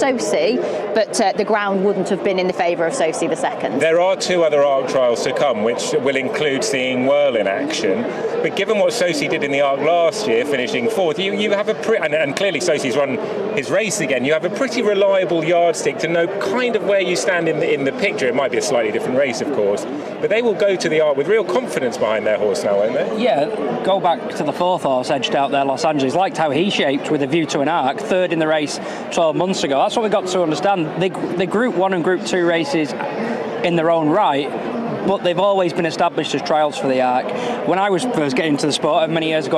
Sosi, but the ground wouldn't have been in the favour of Sosi the second. There are 2 other ARC trials to come, which will include seeing Whirl in action. But given what Sosi did in the ARC last year, finishing 4th, you have and clearly Sosi's run his race again, you have a pretty reliable yardstick to know kind of where you stand in the picture. It might be a slightly different race, of course, but they will go to the ARC with real confidence behind their horse now, won't they? Yeah, go back to the 4th horse edged out there, Los Angeles. Liked how he shaped with a view to an ARC, 3rd in the race 12 months ago. That's what we've got to understand. The Group 1 and Group 2 races in their own right, but they've always been established as trials for the ARC. When I was first getting into the sport, many years ago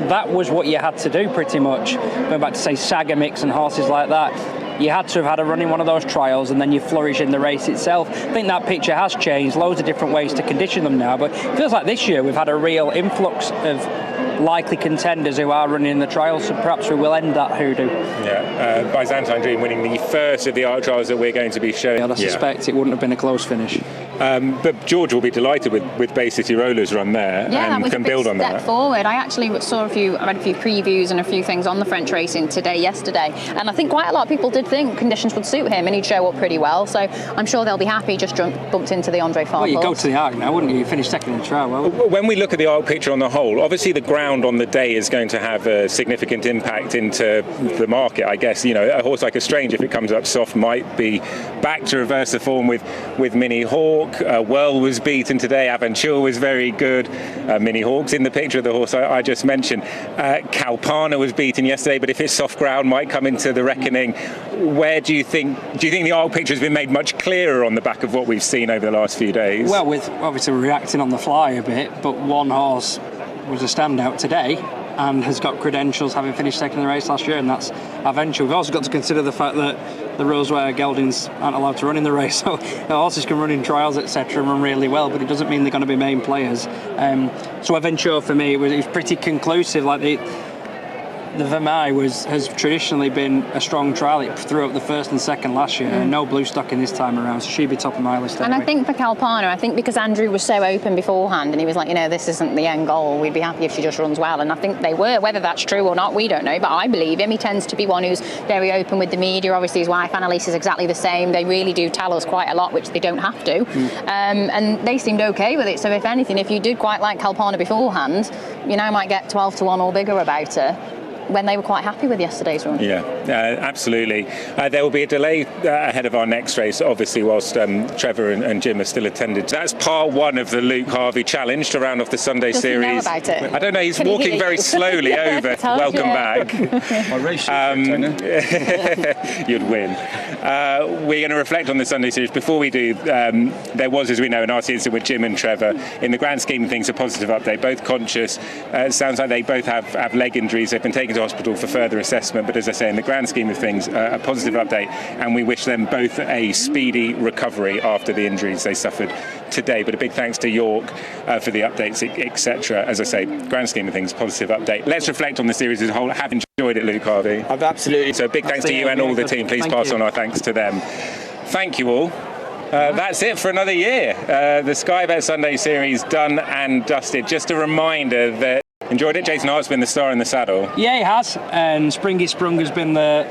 that was what you had to do pretty much. Going back to, say, Saga Mix and horses like that, you had to have had a run in one of those trials and then you flourish in the race itself. I think that picture has changed, loads of different ways to condition them now, but it feels like this year we've had a real influx of likely contenders who are running in the trials, so perhaps we will end that hoodoo. Yeah, Byzantine Dream winning the first of the ARC trials that we're going to be showing. I suspect it wouldn't have been a close finish. But George will be delighted with Bay City Roller's run there, and can build on that. Step forward. I actually read a few previews and a few things on the French racing yesterday, and I think quite a lot of people did think conditions would suit him and he'd show up pretty well. So I'm sure they'll be happy. Just bumped into the Andre Farm. Well, you go to the ARC now, wouldn't you? You finish second in the trial. Well, when we look at the ARC picture on the whole, obviously the ground on the day is going to have a significant impact into the market. I guess a horse like Estrange, if it comes up soft, might be back to reverse the form with Mini Hawk. Whirl was beaten today. Aventure was very good. Mini Hawk's in the picture of the horse I just mentioned. Kalpana was beaten yesterday, but if it's soft ground, might come into the reckoning. Where do you think the ARC picture has been made much clearer on the back of what we've seen over the last few days? Well, with obviously reacting on the fly a bit, but one horse was a standout today and has got credentials having finished second in the race last year, and that's Aventure. We've also got to consider the fact that the rules where geldings aren't allowed to run in the race, so the horses can run in trials, etc., and run really well, but it doesn't mean they're going to be main players. So Aventure, for me, it was pretty conclusive. Like the Vermeil has traditionally been a strong trial. It threw up the first and second last year, and no blue stocking this time around, so she'd be top of my list anyway. And I think for Kalpana, because Andrew was so open beforehand and he was like, this isn't the end goal, we'd be happy if she just runs well, and I think they were. Whether that's true or not, we don't know, but I believe him. He tends to be one who's very open with the media. Obviously his wife Annalise is exactly the same. They really do tell us quite a lot, which they don't have to. And they seemed okay with it, so if anything, if you did quite like Kalpana beforehand, you now might get 12-1 or bigger about her, when they were quite happy with yesterday's run. Yeah, absolutely. There will be a delay ahead of our next race, obviously, whilst Trevor and Jim are still attended. That's part 1 of the Luke Harvey Challenge to round off the Sunday series. He know about it? I don't know, he's walking very slowly over. Welcome back. My race you'd win. We're going to reflect on the Sunday series. Before we do, there was, as we know, an RC incident with Jim and Trevor. In the grand scheme of things, a positive update. Both conscious. It sounds like they both have leg injuries. They've been taken to hospital for further assessment, but as I say, in the grand scheme of things, a positive update, and we wish them both a speedy recovery after the injuries they suffered today. But a big thanks to York for the updates, etc. As I say, grand scheme of things, positive update. Let's reflect on the series as a whole. Have enjoyed it, Luke Harvey? I've absolutely. So big thanks to you and all the team. Please pass on our thanks to them. Thank you all. That's it for another year. The Sky Bet Sunday series done and dusted. Just a reminder that enjoyed it. Jason Hart's been the star in the saddle. Yeah, he has. And Springy Sprung has been the